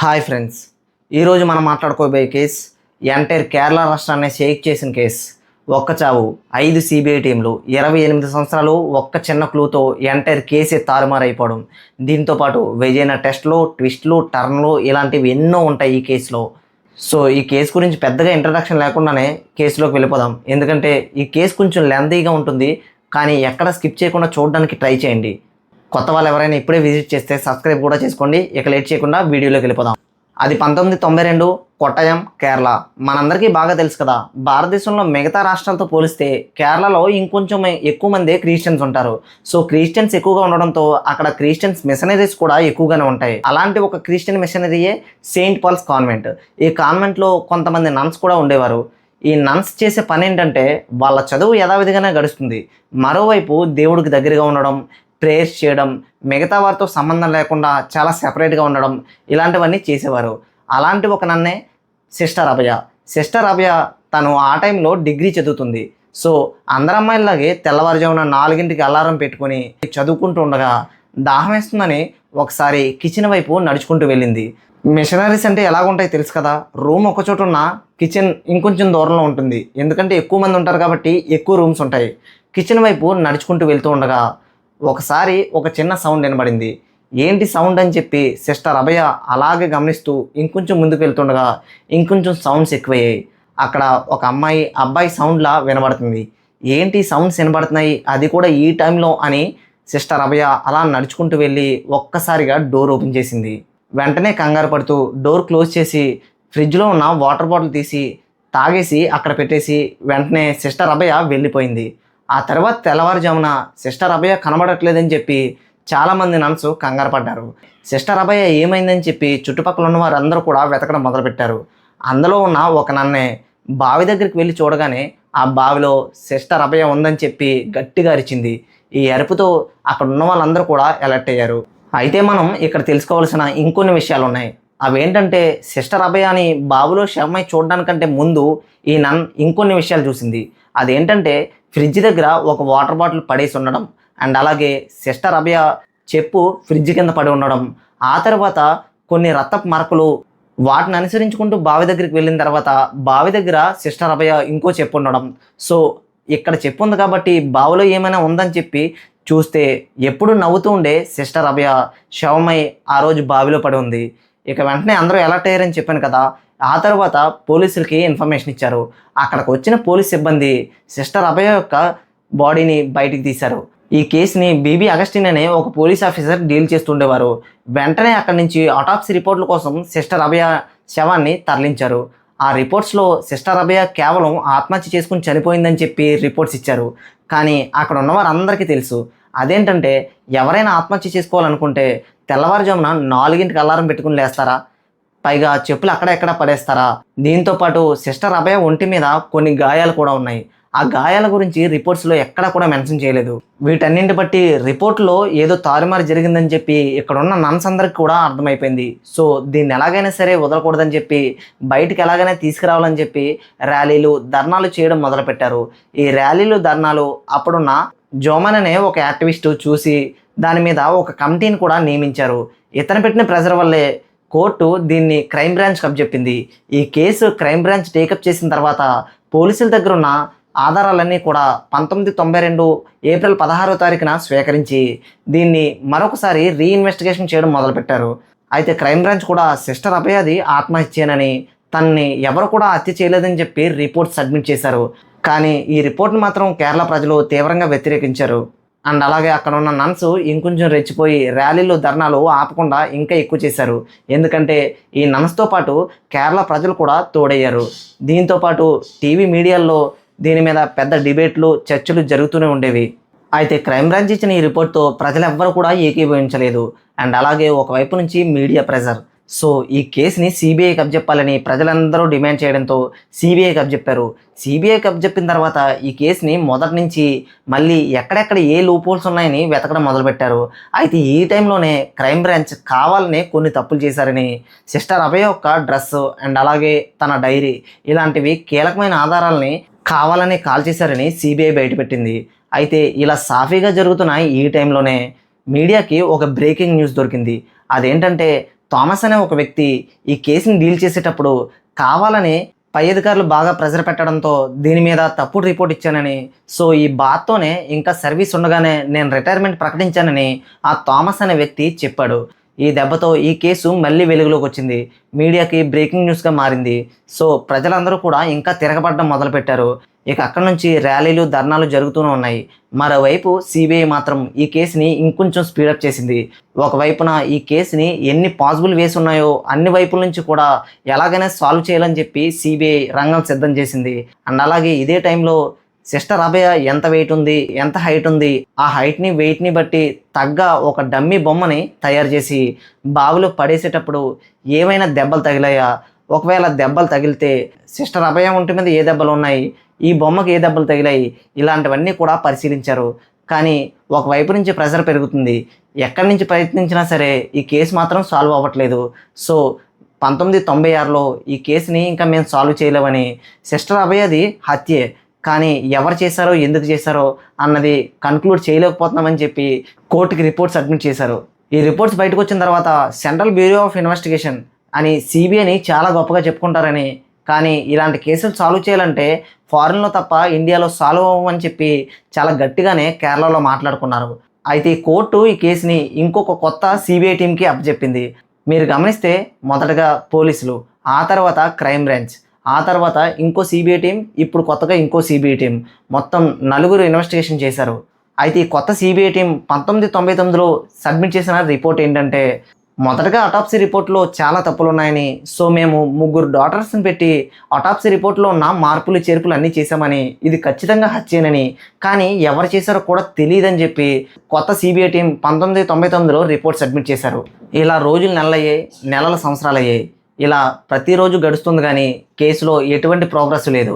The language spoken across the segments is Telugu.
హాయ్ ఫ్రెండ్స్, ఈరోజు మనం మాట్లాడుకోబోయే కేసు ఎంటైర్ కేరళ రాష్ట్రాన్ని షేక్ చేసిన కేసు. ఒక్క చావు, 5 సిబిఐ టీంలు, 28 సంవత్సరాలు, ఒక్క చిన్న క్లూతో ఎంటైర్ కేసే తారుమారైపోవడం. దీంతోపాటు విజయన టెస్ట్లు, ట్విస్ట్లు, టర్న్లు ఇలాంటివి ఎన్నో ఉంటాయి ఈ కేసులో. సో ఈ కేసు గురించి పెద్దగా ఇంట్రడక్షన్ లేకుండానే కేసులోకి వెళ్ళిపోదాం. ఎందుకంటే ఈ కేసు కొంచెం లెంతీగా ఉంటుంది, కానీ ఎక్కడ స్కిప్ చేయకుండా చూడడానికి ట్రై చేయండి. కొత్త వాళ్ళు ఎవరైనా ఇప్పుడే విజిట్ చేస్తే సబ్స్క్రైబ్ కూడా చేసుకోండి. ఇక లేట్ చేయకుండా వీడియోలోకి వెళ్ళిపోదాం. అది 1992 కొట్టయం, కేరళ. మనందరికీ బాగా తెలుసు కదా, భారతదేశంలో మిగతా రాష్ట్రాలతో పోలిస్తే కేరళలో ఇంకొంచెం ఎక్కువ మంది క్రిస్టియన్స్ ఉంటారు. సో క్రిస్టియన్స్ ఎక్కువగా ఉండడంతో అక్కడ క్రిస్టియన్స్ మిషనరీస్ కూడా ఎక్కువగానే ఉంటాయి. అలాంటి ఒక క్రిస్టియన్ మిషనరీయే సెయింట్ పాల్స్ కాన్వెంట్. ఈ కాన్వెంట్లో కొంతమంది నన్స్ కూడా ఉండేవారు. ఈ నన్స్ చేసే పని ఏంటంటే వాళ్ళ చదువు యథావిధిగానే గడుస్తుంది, మరోవైపు దేవుడికి దగ్గరగా ఉండడం, ప్రేయర్స్ చేయడం, మిగతా వారితో సంబంధం లేకుండా చాలా సెపరేట్గా ఉండడం, ఇలాంటివన్నీ చేసేవారు. అలాంటి ఒక నన్నే సిస్టర్ అభయ. సిస్టర్ అభయ తను ఆ టైంలో డిగ్రీ చదువుతుంది. సో అందరు అమ్మాయిలాగే తెల్లవారుజామున 4ంటికి అలారం పెట్టుకొని చదువుకుంటూ ఉండగా దాహం వేస్తుందని ఒకసారి కిచెన్ వైపు నడుచుకుంటూ వెళ్ళింది. మిషనరీస్ అంటే ఎలాగుంటాయి తెలుసు కదా, రూమ్ ఒక చోట ఉన్న కిచెన్ ఇంకొంచెం దూరంలో ఉంటుంది. ఎందుకంటే ఎక్కువ మంది ఉంటారు కాబట్టి ఎక్కువ రూమ్స్ ఉంటాయి. కిచెన్ వైపు నడుచుకుంటూ వెళ్తూ ఉండగా ఒకసారి ఒక చిన్న సౌండ్ వినబడింది. ఏంటి సౌండ్ అని చెప్పి సిస్టర్ అభయ అలాగే గమనిస్తూ ఇంకొంచెం ముందుకు వెళ్తుండగా ఇంకొంచెం సౌండ్స్ ఎక్కువయ్యాయి. అక్కడ ఒక అబ్బాయి సౌండ్లా వినబడుతుంది. ఏంటి సౌండ్స్ వినబడుతున్నాయి, అది కూడా ఈ టైంలో అని సిస్టర్ అభయ అలా నడుచుకుంటూ వెళ్ళి ఒక్కసారిగా డోర్ ఓపెన్ చేసింది. వెంటనే కంగారు పడుతూ డోర్ క్లోజ్ చేసి ఫ్రిడ్జ్లో ఉన్న వాటర్ బాటిల్ తీసి తాగేసి అక్కడ పెట్టేసి వెంటనే సిస్టర్ అభయ వెళ్ళిపోయింది. ఆ తర్వాత తెల్లవారుజామున సిస్టర్ అభయ కనబడట్లేదని చెప్పి చాలామంది నన్స్ కంగారు పడ్డారు. సిస్టర్ అభయ ఏమైందని చెప్పి చుట్టుపక్కల ఉన్న వారందరూ కూడా వెతకడం మొదలుపెట్టారు. అందులో ఉన్న ఒక నన్నే బావి దగ్గరికి వెళ్ళి చూడగానే ఆ బావిలో సిస్టర్ అభయ ఉందని చెప్పి గట్టిగా అరిచింది. ఈ అరుపుతో అక్కడ ఉన్న వాళ్ళందరూ కూడా అలర్ట్ అయ్యారు. అయితే మనం ఇక్కడ తెలుసుకోవాల్సిన ఇంకొన్ని విషయాలు ఉన్నాయి. అవేంటంటే సిస్టర్ అభయ అని బావిలో శవమై చూడడానికంటే ముందు ఈ నన్ ఇంకొన్ని విషయాలు చూసింది. అదేంటంటే ఫ్రిడ్జ్ దగ్గర ఒక వాటర్ బాటిల్ పడేసి ఉండడం, అండ్ అలాగే సిస్టర్ అభయ చెప్పు ఫ్రిడ్జ్ కింద పడి ఉండడం, ఆ తర్వాత కొన్ని రక్తపు మరకలు. వాటిని అనుసరించుకుంటూ బావి దగ్గరికి వెళ్ళిన తర్వాత బావి దగ్గర సిస్టర్ అభయ ఇంకో చెప్పు ఉండడం. సో ఇక్కడ చెప్పు ఉంది కాబట్టి బావిలో ఏమైనా ఉందని చెప్పి చూస్తే ఎప్పుడు నవ్వుతూ ఉండే సిస్టర్ అభయ శవమై ఆ రోజు బావిలో పడి ఉంది. ఇక వెంటనే అందరూ అలర్ట్ అయ్యారని చెప్పాను కదా. ఆ తర్వాత పోలీసులకి ఇన్ఫర్మేషన్ ఇచ్చారు. అక్కడికి వచ్చిన పోలీస్ సిబ్బంది సిస్టర్ అభయ యొక్క బాడీని బయటికి తీశారు. ఈ కేసుని బీబీ అగస్టిన్ అనే ఒక పోలీస్ ఆఫీసర్ డీల్ చేస్తుండేవారు. వెంటనే అక్కడి నుంచి ఆటాప్సీ రిపోర్ట్ల కోసం సిస్టర్ అభయ శవాన్ని తరలించారు. ఆ రిపోర్ట్స్లో సిస్టర్ అభయ కేవలం ఆత్మహత్య చేసుకుని చనిపోయిందని చెప్పి రిపోర్ట్స్ ఇచ్చారు. కానీ అక్కడ ఉన్న వారందరికీ తెలుసు, అదేంటంటే ఎవరైనా ఆత్మహత్య చేసుకోవాలనుకుంటే తెల్లవారుజామున 4ంటికి అలారం పెట్టుకుని లేస్తారా, పైగా చెప్పులు అక్కడెక్కడ పడేస్తారా? దీంతోపాటు సిస్టర్ అభయ ఒంటి మీద కొన్ని గాయాలు కూడా ఉన్నాయి. ఆ గాయాల గురించి రిపోర్ట్స్లో ఎక్కడా కూడా మెన్షన్ చేయలేదు. వీటన్నింటి బట్టి రిపోర్ట్లో ఏదో తారుమారు జరిగిందని చెప్పి ఇక్కడ ఉన్న నన్స్ అందరికి కూడా అర్థమైపోయింది. సో దీన్ని ఎలాగైనా సరే వదలకూడదని చెప్పి బయటికి ఎలాగైనా తీసుకురావాలని చెప్పి ర్యాలీలు, ధర్నాలు చేయడం మొదలుపెట్టారు. ఈ ర్యాలీలు, ధర్నాలు అప్పుడున్న జోమన్ అనే ఒక యాక్టివిస్టు చూసి దాని మీద ఒక కమిటీని కూడా నియమించారు. ఇతను పెట్టిన ప్రెజర్ వల్లే కోర్టు దీన్ని క్రైమ్ బ్రాంచ్కి అప్పచెప్పింది. ఈ కేసు క్రైమ్ బ్రాంచ్ టేకప్ చేసిన తర్వాత పోలీసుల దగ్గర ఉన్న ఆధారాలన్నీ కూడా 1992 ఏప్రిల్ 16వ తారీఖున స్వీకరించి దీన్ని మరొకసారి రీఇన్వెస్టిగేషన్ చేయడం మొదలుపెట్టారు. అయితే క్రైమ్ బ్రాంచ్ కూడా సిస్టర్ అభయది ఆత్మహత్యేనని, తనని ఎవరు కూడా హత్య చేయలేదని చెప్పి రిపోర్ట్ సబ్మిట్ చేశారు. కానీ ఈ రిపోర్ట్ని మాత్రం కేరళ ప్రజలు తీవ్రంగా వ్యతిరేకించారు. అండ్ అలాగే అక్కడ ఉన్న నన్స్ ఇంకొంచెం రెచ్చిపోయి ర్యాలీలు, ధర్నాలు ఆపకుండా ఇంకా ఎక్కువ చేశారు. ఎందుకంటే ఈ నన్స్తో పాటు కేరళ ప్రజలు కూడా తోడయ్యారు. దీంతోపాటు టీవీ మీడియాల్లో దీని మీద పెద్ద డిబేట్లు, చర్చలు జరుగుతూనే ఉండేవి. అయితే క్రైమ్ బ్రాంచ్ ఇచ్చిన ఈ రిపోర్ట్తో ప్రజలెవ్వరూ కూడా ఏకీభవించలేదు. అండ్ అలాగే ఒకవైపు నుంచి మీడియా ప్రెజర్. సో ఈ కేసుని సిబిఐకి అప్పచెప్పాలని ప్రజలందరూ డిమాండ్ చేయడంతో సిబిఐకి అప్పచెప్పారు. సిబిఐకి అప్పచెప్పిన తర్వాత ఈ కేసుని మొదటి నుంచి మళ్ళీ ఎక్కడెక్కడ ఏ లూపోల్స్ ఉన్నాయని వెతకడం మొదలుపెట్టారు. అయితే ఈ టైంలోనే క్రైమ్ బ్రాంచ్ కావాలనే కొన్ని తప్పులు చేశారని, సిస్టర్ అభయ యొక్క డ్రెస్ అండ్ అలాగే తన డైరీ ఇలాంటివి కీలకమైన ఆధారాలని కావాలని కాల్ చేశారని సిబిఐ బయటపెట్టింది. అయితే ఇలా సాఫీగా జరుగుతున్న ఈ టైంలోనే మీడియాకి ఒక బ్రేకింగ్ న్యూస్ దొరికింది. అదేంటంటే థామస్ అనే ఒక వ్యక్తి ఈ కేసుని డీల్ చేసేటప్పుడు కావాలని పై అధికారులు బాగా ప్రెజర్ పెట్టడంతో దీని మీద తప్పుడు రిపోర్ట్ ఇచ్చానని, సో ఈ బాధతోనే ఇంకా సర్వీస్ ఉండగానే నేను రిటైర్మెంట్ ప్రకటించానని ఆ థామస్ అనే వ్యక్తి చెప్పాడు. ఈ దెబ్బతో ఈ కేసు మళ్ళీ వెలుగులోకి వచ్చింది. మీడియాకి బ్రేకింగ్ న్యూస్గా మారింది. సో ప్రజలందరూ కూడా ఇంకా తిరగబడడం మొదలుపెట్టారు. ఇక అక్కడ నుంచి ర్యాలీలు, ధర్నాలు జరుగుతూనే ఉన్నాయి. మరోవైపు సిబిఐ మాత్రం ఈ కేసుని ఇంకొంచెం స్పీడప్ చేసింది. ఒకవైపున ఈ కేసుని ఎన్ని పాసిబుల్ వేస్ ఉన్నాయో అన్ని వైపుల నుంచి కూడా ఎలాగైనా సాల్వ్ చేయాలని చెప్పి సిబిఐ రంగం సిద్ధం చేసింది. అండ్ అలాగే ఇదే టైంలో సిస్టర్ అభయ ఎంత వెయిట్ ఉంది, ఎంత హైట్ ఉంది, ఆ హైట్ని వెయిట్ని బట్టి తగ్గ ఒక డమ్మీ బొమ్మని తయారు చేసి బావిలో పడేసేటప్పుడు ఏమైనా దెబ్బలు తగిలాయా, ఒకవేళ దెబ్బలు తగిలితే సిస్టర్ అభయ ఒంటి మీద ఏ దెబ్బలు ఉన్నాయి, ఈ బొమ్మకి ఏ దెబ్బలు తగిలాయి, ఇలాంటివన్నీ కూడా పరిశీలించారు. కానీ ఒకవైపు నుంచి ప్రెషర్ పెరుగుతుంది. ఎక్కడి నుంచి ప్రయత్నించినా సరే ఈ కేసు మాత్రం సాల్వ్ అవ్వట్లేదు. సో 1996లో ఈ కేసుని ఇంకా మేము సాల్వ్ చేయలేమని, సిస్టర్ అభయది హత్యే కానీ ఎవరు చేశారో, ఎందుకు చేశారో అన్నది కన్క్లూడ్ చేయలేకపోతున్నామని చెప్పి కోర్టుకి రిపోర్ట్స్ సబ్మిట్ చేశారు. ఈ రిపోర్ట్స్ బయటకు వచ్చిన తర్వాత సెంట్రల్ బ్యూరో ఆఫ్ ఇన్వెస్టిగేషన్ అని సిబిఐని చాలా గొప్పగా చెప్పుకుంటారని, కానీ ఇలాంటి కేసులు సాల్వ్ చేయాలంటే ఫారిన్లో తప్ప ఇండియాలో సాల్వ్ అవ్వమని చెప్పి చాలా గట్టిగానే కేరళలో మాట్లాడుకున్నారు. అయితే ఈ కోర్టు ఈ కేసుని ఇంకొక కొత్త సిబిఐ టీంకి అప్పచెప్పింది. మీరు గమనిస్తే మొదటగా పోలీసులు, ఆ తర్వాత క్రైమ్ బ్రాంచ్, ఆ తర్వాత ఇంకో సిబిఐ టీం, ఇప్పుడు కొత్తగా ఇంకో సిబిఐ టీం, మొత్తం 4 ఇన్వెస్టిగేషన్ చేశారు. అయితే ఈ కొత్త సిబిఐ టీం 1999లో సబ్మిట్ చేసిన రిపోర్ట్ ఏంటంటే, మొదటగా అటాప్సీ రిపోర్ట్లో చాలా తప్పులు ఉన్నాయని, సో మేము 3 డాక్టర్స్ని పెట్టి అటాప్సీ రిపోర్ట్లో ఉన్న మార్పులు చేర్పులు అన్నీ చేశామని, ఇది ఖచ్చితంగా హత్యేనని, కానీ ఎవరు చేశారో కూడా తెలియదని చెప్పి కొత్త సిబిఐ టీం 1999లో రిపోర్ట్ సబ్మిట్ చేశారు. ఇలా రోజులు నెలలయ్యాయి, నెలల సంవత్సరాలు అయ్యాయి. ఇలా ప్రతిరోజు గడుస్తుంది కానీ కేసులో ఎటువంటి ప్రోగ్రెస్ లేదు.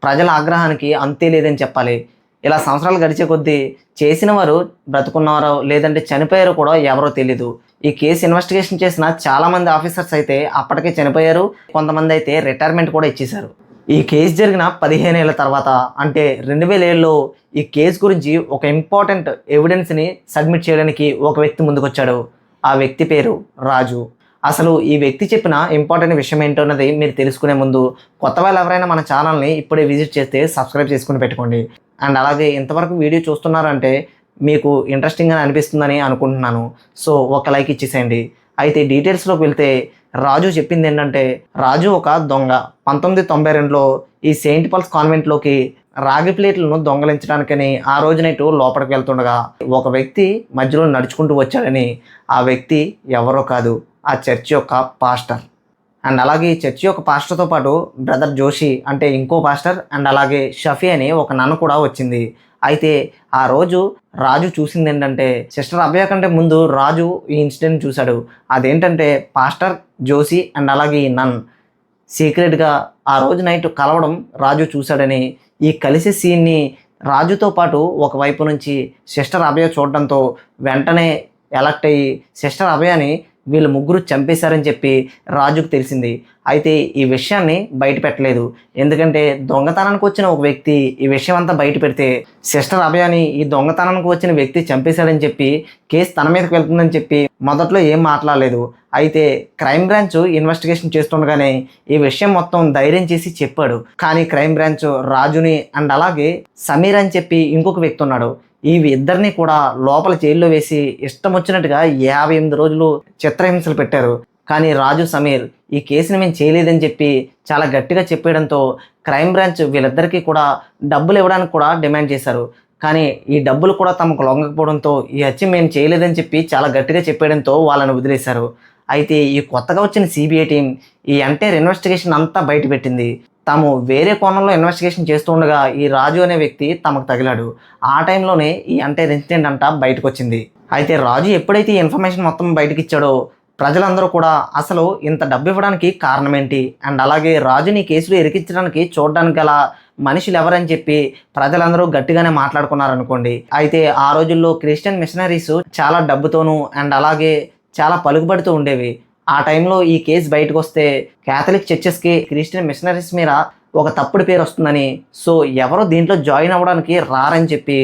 ప్రజల ఆగ్రహానికి అంతే లేదని చెప్పాలి. ఇలా సంవత్సరాలు గడిచే కొద్దీ చేసిన వారు బ్రతుకున్నారో లేదంటే చనిపోయారో కూడా ఎవరో తెలీదు. ఈ కేసు ఇన్వెస్టిగేషన్ చేసిన చాలామంది ఆఫీసర్స్ అయితే అప్పటికే చనిపోయారు, కొంతమంది అయితే రిటైర్మెంట్ కూడా ఇచ్చేశారు. ఈ కేసు జరిగిన 15 ఏళ్ళ తర్వాత అంటే 2007లో ఈ కేసు గురించి ఒక ఇంపార్టెంట్ ఎవిడెన్స్ని సబ్మిట్ చేయడానికి ఒక వ్యక్తి ముందుకొచ్చాడు. ఆ వ్యక్తి పేరు రాజు. అసలు ఈ వ్యక్తి చెప్పిన ఇంపార్టెంట్ విషయం ఏంటో అన్నది మీరు తెలుసుకునే ముందు కొత్త వాళ్ళు ఎవరైనా మన ఛానల్ని ఇప్పుడే విజిట్ చేస్తే సబ్స్క్రైబ్ చేసుకుని పెట్టుకోండి. అండ్ అలాగే ఇంతవరకు వీడియో చూస్తున్నారంటే మీకు ఇంట్రెస్టింగ్గా అనిపిస్తుందని అనుకుంటున్నాను. సో ఒక లైక్ ఇచ్చేసేయండి. అయితే డీటెయిల్స్లోకి వెళ్తే రాజు చెప్పింది ఏంటంటే, రాజు ఒక దొంగ. 1992లో ఈ సెయింట్ పాల్స్ కాన్వెంట్లోకి రాగి ప్లేట్లను దొంగలించడానికని ఆ రోజు నైట్ లోపలికి వెళ్తుండగా ఒక వ్యక్తి మధ్యలో నడుచుకుంటూ వచ్చాడని, ఆ వ్యక్తి ఎవరో కాదు, ఆ చర్చ్ యొక్క పాస్టర్. అండ్ అలాగే ఈ చర్చ్ యొక్క పాస్టర్తో పాటు బ్రదర్ జోషి అంటే ఇంకో పాస్టర్, అండ్ అలాగే షఫీ అని ఒక నన్ను కూడా వచ్చింది. అయితే ఆ రోజు రాజు చూసింది ఏంటంటే, సిస్టర్ అభయ కంటే ముందు రాజు ఈ ఇన్సిడెంట్ చూశాడు. అదేంటంటే పాస్టర్, జోషి అండ్ అలాగే ఈ నన్ సీక్రెట్గా ఆ రోజు నైట్ కలవడం రాజు చూశాడని, ఈ కలిసే సీన్ని రాజుతో పాటు ఒకవైపు నుంచి సిస్టర్ అభయ చూడడంతో వెంటనే ఎలక్ట్ అయ్యి సిస్టర్ అభయని వీళ్ళు 3 చంపేశారని చెప్పి రాజుకు తెలిసింది. అయితే ఈ విషయాన్ని బయట పెట్టలేదు. ఎందుకంటే దొంగతనానికి వచ్చిన ఒక వ్యక్తి ఈ విషయం అంతా బయట పెడితే సిస్టర్ అభయాని ఈ దొంగతనానికి వచ్చిన వ్యక్తి చంపేశాడని చెప్పి కేసు తన మీదకి వెళ్తుందని చెప్పి మొదట్లో ఏం మాట్లాడలేదు. అయితే క్రైమ్ బ్రాంచ్ ఇన్వెస్టిగేషన్ చేస్తుండగానే ఈ విషయం మొత్తం ధైర్యం చేసి చెప్పాడు. కానీ క్రైమ్ బ్రాంచ్ రాజుని అండ్ అలాగే సమీర్ అని చెప్పి ఇంకొక వ్యక్తి ఉన్నాడు, ఈ ఇద్దరిని కూడా లోపల జైల్లో వేసి ఇష్టం వచ్చినట్టుగా 58 రోజులు చిత్రహింసలు పెట్టారు. కానీ రాజు, సమీర్ ఈ కేసుని మేము చేయలేదని చెప్పి చాలా గట్టిగా చెప్పేయడంతో క్రైమ్ బ్రాంచ్ వీళ్ళిద్దరికీ కూడా డబ్బులు ఇవ్వడానికి కూడా డిమాండ్ చేశారు. కానీ ఈ డబ్బులు కూడా తమకు లొంగకపోవడంతో ఈ హత్య మేము చేయలేదని చెప్పి చాలా గట్టిగా చెప్పేయడంతో వాళ్ళని వదిలేశారు. అయితే ఈ కొత్తగా వచ్చిన సిబిఐ టీం ఈ ఎంటైర్ ఇన్వెస్టిగేషన్ అంతా బయట పెట్టింది. తాము వేరే కోణంలో ఇన్వెస్టిగేషన్ చేస్తుండగా ఈ రాజు అనే వ్యక్తి తమకు తగిలాడు. ఆ టైంలోనే ఈ ఎంటైర్ ఇన్సిడెంట్ అంతా బయటకు వచ్చింది. అయితే రాజు ఎప్పుడైతే ఈ ఇన్ఫర్మేషన్ మొత్తం బయటకు ఇచ్చాడో ప్రజలందరూ కూడా అసలు ఇంత డబ్బు ఇవ్వడానికి కారణం ఏంటి, అండ్ అలాగే రాజుని కేసులో ఇరికించడానికి చూడడానికి గల మనుషులు ఎవరని చెప్పి ప్రజలందరూ గట్టిగానే మాట్లాడుకున్నారనుకోండి. అయితే ఆ రోజుల్లో క్రిస్టియన్ మిషనరీస్ చాలా డబ్బుతోనూ అండ్ అలాగే చాలా పలుకుబడుతూ ఉండేవి. ఆ టైంలో ఈ కేసు బయటకు వస్తే క్యాథలిక్ చర్చెస్కి క్రిస్టియన్ మిషనరీస్ మీద ఒక తప్పుడు పేరు వస్తుందని, సో ఎవరో దీంట్లో జాయిన్ అవ్వడానికి రారని చెప్పి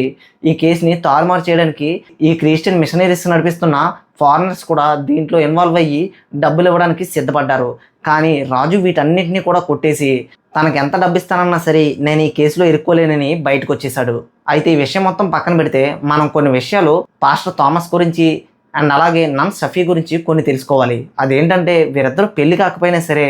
ఈ కేసుని తారుమారు చేయడానికి ఈ క్రిస్టియన్ మిషనరీస్ నడిపిస్తున్న ఫారినర్స్ కూడా దీంట్లో ఇన్వాల్వ్ అయ్యి డబ్బులు ఇవ్వడానికి సిద్ధపడ్డారు. కానీ రాజు వీటన్నిటిని కూడా కొట్టేసి తనకు ఎంత డబ్బు ఇస్తానన్నా సరే నేను ఈ కేసులో ఇరుక్కోలేనని బయటకు వచ్చేసాడు. అయితే ఈ విషయం మొత్తం పక్కన పెడితే మనం కొన్ని విషయాలు పాస్టర్ థామస్ గురించి అండ్ అలాగే నన్ షఫీ గురించి కొన్ని తెలుసుకోవాలి. అదేంటంటే వీరిద్దరూ పెళ్లి కాకపోయినా సరే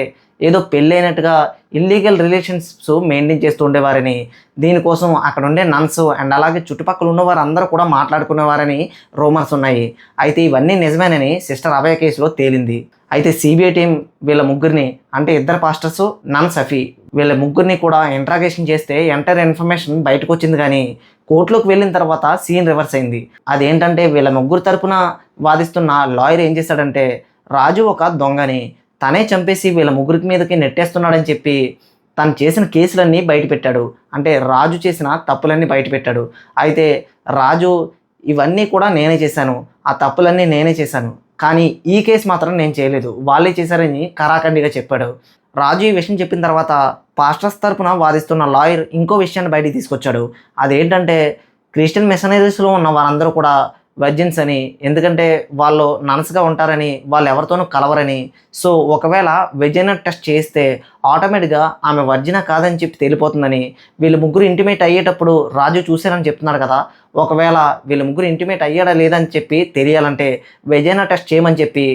ఏదో పెళ్ళి అయినట్టుగా ఇల్లీగల్ రిలేషన్షిప్స్ మెయింటైన్ చేస్తూ ఉండేవారని, దీనికోసం అక్కడ ఉండే నన్స్ అండ్ అలాగే చుట్టుపక్కల ఉన్నవారు అందరూ కూడా మాట్లాడుకునేవారని రూమర్స్ ఉన్నాయి. అయితే ఇవన్నీ నిజమేనని సిస్టర్ అభయ కేసులో తేలింది. అయితే సిబిఐ టీం వీళ్ళ ముగ్గురిని, అంటే ఇద్దరు పాస్టర్స్ నన్ షఫీ వీళ్ళ ముగ్గురిని కూడా ఇంట్రాగేషన్ చేస్తే ఎంటైర్ ఇన్ఫర్మేషన్ బయటకు వచ్చింది. కానీ కోర్టులోకి వెళ్ళిన తర్వాత సీన్ రివర్స్ అయింది. అదేంటంటే వీళ్ళ ముగ్గురు తరపున వాదిస్తున్న లాయర్ ఏం చేశాడంటే రాజు ఒక దొంగని తనే చంపేసి వీళ్ళ ముగ్గురికి మీదకి నెట్టేస్తున్నాడని చెప్పి తను చేసిన కేసులన్నీ బయటపెట్టాడు. అంటే రాజు చేసిన తప్పులన్నీ బయటపెట్టాడు. అయితే రాజు ఇవన్నీ కూడా నేనే చేశాను, ఆ తప్పులన్నీ నేనే చేశాను, కానీ ఈ కేసు మాత్రం నేను చేయలేదు, వాళ్ళే చేశారని కరాఖండిగా చెప్పాడు. రాజు ఈ విషయం చెప్పిన తర్వాత పాస్టర్స్ తరపున వాదిస్తున్న లాయర్ ఇంకో విషయాన్ని బయటికి తీసుకొచ్చాడు. అదేంటంటే క్రిస్టియన్ మిషనరీస్లో ఉన్న వారందరూ కూడా వర్జిన్స్ అని, ఎందుకంటే వాళ్ళు నన్స్గా ఉంటారని, వాళ్ళు ఎవరితోనూ కలవరని, సో ఒకవేళ వెజైనా టెస్ట్ చేస్తే ఆటోమేటిక్గా ఆమె వర్జిన కాదని చెప్పి తేలిపోతుందని, వీళ్ళు ముగ్గురు ఇంటిమేట్ అయ్యేటప్పుడు రాజు చూశారని చెప్తున్నాడు కదా, ఒకవేళ వీళ్ళ ముగ్గురు ఇంటిమేట్ అయ్యాడా లేదని చెప్పి తెలియాలంటే వెజైనా టెస్ట్ చేయమని చెప్పి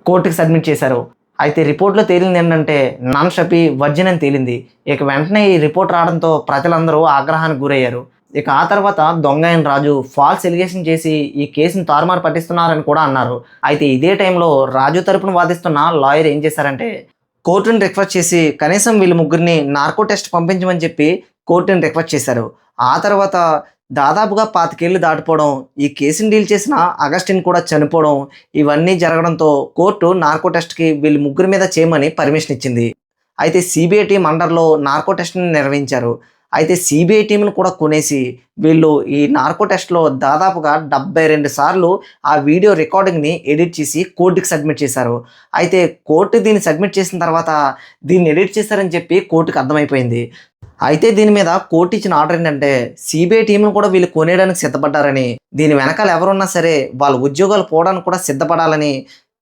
కోర్టుకి సబ్మిట్ చేశారు. అయితే రిపోర్ట్లో తేలింది ఏంటంటే నన్ షఫీ వర్జిన్ అని తేలింది. ఇక వెంటనే ఈ రిపోర్ట్ రావడంతో ప్రజలందరూ ఆగ్రహానికి గురయ్యారు. ఇక ఆ తర్వాత దొంగ అయిన రాజు ఫాల్స్ ఎలిగేషన్ చేసి ఈ కేసును తారుమారు పట్టిస్తున్నారని కూడా అన్నారు. అయితే ఇదే టైంలో రాజు తరపున వాదిస్తున్న లాయర్ ఏం చేశారంటే కోర్టుని రిక్వెస్ట్ చేసి కనీసం వీళ్ళ ముగ్గురిని నార్కో టెస్ట్ పంపించమని చెప్పి కోర్టుని రిక్వెస్ట్ చేశారు. ఆ తర్వాత దాదాపుగా 25 ఏళ్ళు దాటిపోవడం, ఈ కేసుని డీల్ చేసిన అగస్టిన్ కూడా చనిపోవడం, ఇవన్నీ జరగడంతో కోర్టు నార్కో టెస్ట్కి వీళ్ళ ముగ్గురి మీద చేయమని పర్మిషన్ ఇచ్చింది. అయితే సిబిఐ టీం అండర్లో నార్కో టెస్ట్ని నిర్వహించారు. అయితే సిబిఐ టీంను కూడా కొనేసి వీళ్ళు ఈ నార్కో టెస్ట్లో దాదాపుగా 72 సార్లు ఆ వీడియో రికార్డింగ్ని ఎడిట్ చేసి కోర్టుకి సబ్మిట్ చేశారు. అయితే కోర్టు దీన్ని సబ్మిట్ చేసిన తర్వాత దీన్ని ఎడిట్ చేశారని చెప్పి కోర్టుకి అర్థమైపోయింది. అయితే దీని మీద కోర్టు ఇచ్చిన ఆర్డర్ ఏంటంటే సిబిఐ టీంను కూడా వీళ్ళు కొనేయడానికి సిద్ధపడ్డారని, దీని వెనకాల ఎవరున్నా సరే వాళ్ళ ఉద్యోగాలు పోవడానికి కూడా సిద్ధపడాలని,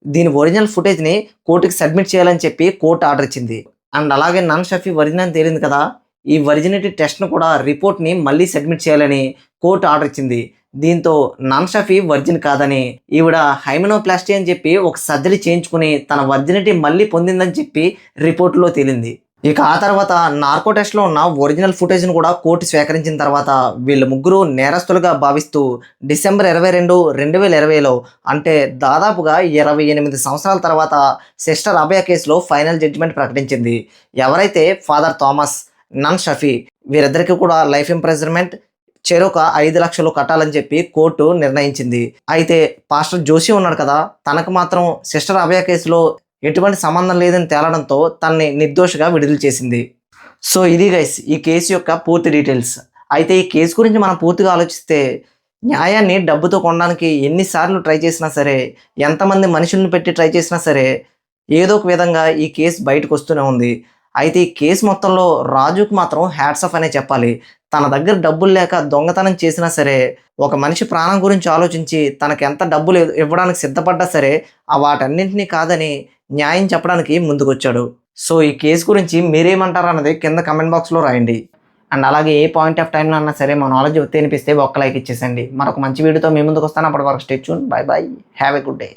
దీని ఒరిజినల్ ఫుటేజ్ని కోర్టుకి సబ్మిట్ చేయాలని చెప్పి కోర్టు ఆర్డర్ ఇచ్చింది. అండ్ అలాగే నన్ షఫీ వర్జిన్ అని తేలింది కదా, ఈ వర్జినిటీ టెస్ట్ను కూడా రిపోర్ట్ని మళ్ళీ సబ్మిట్ చేయాలని కోర్టు ఆర్డర్ ఇచ్చింది. దీంతో నన్ షఫీ వర్జిన్ కాదని, ఈవిడ హైమెనోప్లాస్టీ అని చెప్పి ఒక సర్జరీ చేయించుకుని తన వర్జినిటీ మళ్ళీ పొందిందని చెప్పి రిపోర్టులో తేలింది. ఇక ఆ తర్వాత నార్కో టెస్ట్లో ఉన్న ఒరిజినల్ ఫుటేజ్ను కూడా కోర్టు స్వీకరించిన తర్వాత వీళ్ళ ముగ్గురు నేరస్తులుగా భావిస్తూ డిసెంబర్ 22, 2020లో అంటే దాదాపుగా 28 సంవత్సరాల తర్వాత సిస్టర్ అభయ కేసులో ఫైనల్ జడ్జిమెంట్ ప్రకటించింది. ఎవరైతే ఫాదర్ థామస్, నన్ షఫీ వీరిద్దరికీ కూడా లైఫ్ ఇంప్రిజన్మెంట్ చెరొక 5 లక్షలు కట్టాలని చెప్పి కోర్టు నిర్ణయించింది. అయితే పాస్టర్ జోషి ఉన్నాడు కదా, తనకు మాత్రం సిస్టర్ అభయ కేసులో ఎటువంటి సంబంధం లేదని తేలడంతో తనని నిర్దోషిగా విడుదల చేసింది. సో ఇది గైస్ ఈ కేసు యొక్క పూర్తి డీటెయిల్స్. అయితే ఈ కేసు గురించి మనం పూర్తిగా ఆలోచిస్తే న్యాయాన్ని డబ్బుతో కొనడానికి ఎన్నిసార్లు ట్రై చేసినా సరే, ఎంతమంది మనుషులను పెట్టి ట్రై చేసినా సరే ఏదో ఒక విధంగా ఈ కేసు బయటకు వస్తూనే ఉంది. అయితే ఈ కేసు మొత్తంలో రాజుకు మాత్రం హ్యాట్స్ ఆఫ్ అనే చెప్పాలి. తన దగ్గర డబ్బులు లేక దొంగతనం చేసినా సరే, ఒక మనిషి ప్రాణం గురించి ఆలోచించి తనకు ఎంత డబ్బులు ఇవ్వడానికి సిద్ధపడ్డా సరే ఆ వాటన్నింటినీ కాదని న్యాయం చెప్పడానికి ముందుకొచ్చాడు. సో ఈ కేసు గురించి మీరేమంటారు అన్నది కింద కమెంట్ బాక్స్లో రాయండి. అండ్ అలాగే ఏ పాయింట్ ఆఫ్ టైంలో అన్నా సరే మా నాలెడ్జ్ అనిపిస్తే ఒక్క లైక్ ఇచ్చేసండి. మరొక మంచి వీడియోతో మీ ముందుకు వస్తాను. అప్పటి వరకు stay tune. By by, have a good day.